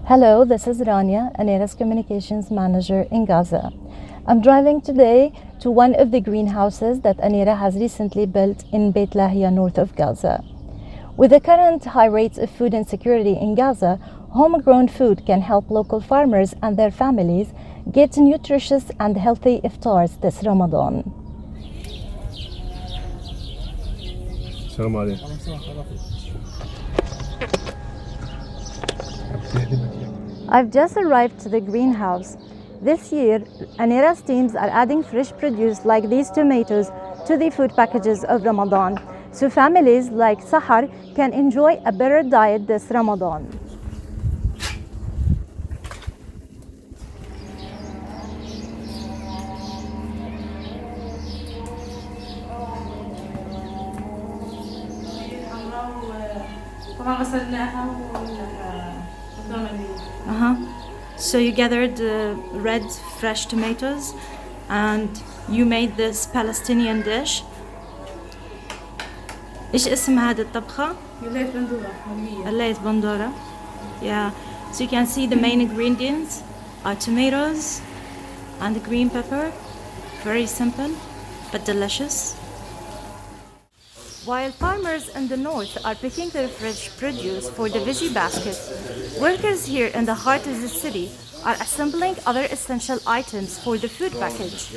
Hello, this is Rania, Anera's Communications Manager in Gaza. I'm driving today to one of the greenhouses that Anera has recently built in Beit Lahia, north of Gaza. With the current high rates of food insecurity in Gaza, homegrown food can help local farmers and their families get nutritious and healthy iftars this Ramadan. I've just arrived to the greenhouse. This year, Anera's teams are adding fresh produce like these tomatoes to the food packages of Ramadan, so families like Sahar can enjoy a better diet this Ramadan. So you gathered red fresh tomatoes and you made this Palestinian dish. إيش اسم هذه الطبخة؟ الليت بندورة. Yeah. So you can see the main ingredients are tomatoes and green pepper. Very simple but delicious. While farmers in the north are picking their fresh produce for the veggie basket, workers here in the heart of the city are assembling other essential items for the food package.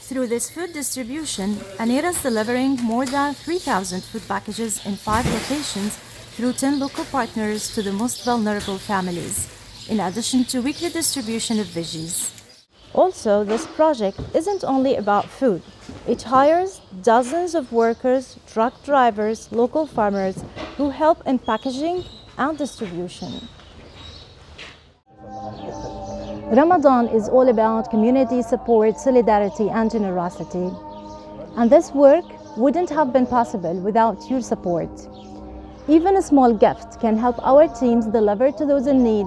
Through this food distribution, Anera is delivering more than 3,000 food packages in 5 locations through 10 local partners to the most vulnerable families, in addition to weekly distribution of veggies. Also, this project isn't only about food. It hires dozens of workers, truck drivers, local farmers who help in packaging and distribution. Ramadan is all about community support, solidarity, and generosity. And this work wouldn't have been possible without your support. Even a small gift can help our teams deliver to those in need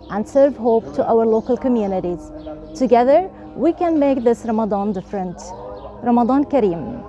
and serve hope to our local communities. Together, we can make this Ramadan different. Ramadan Kareem.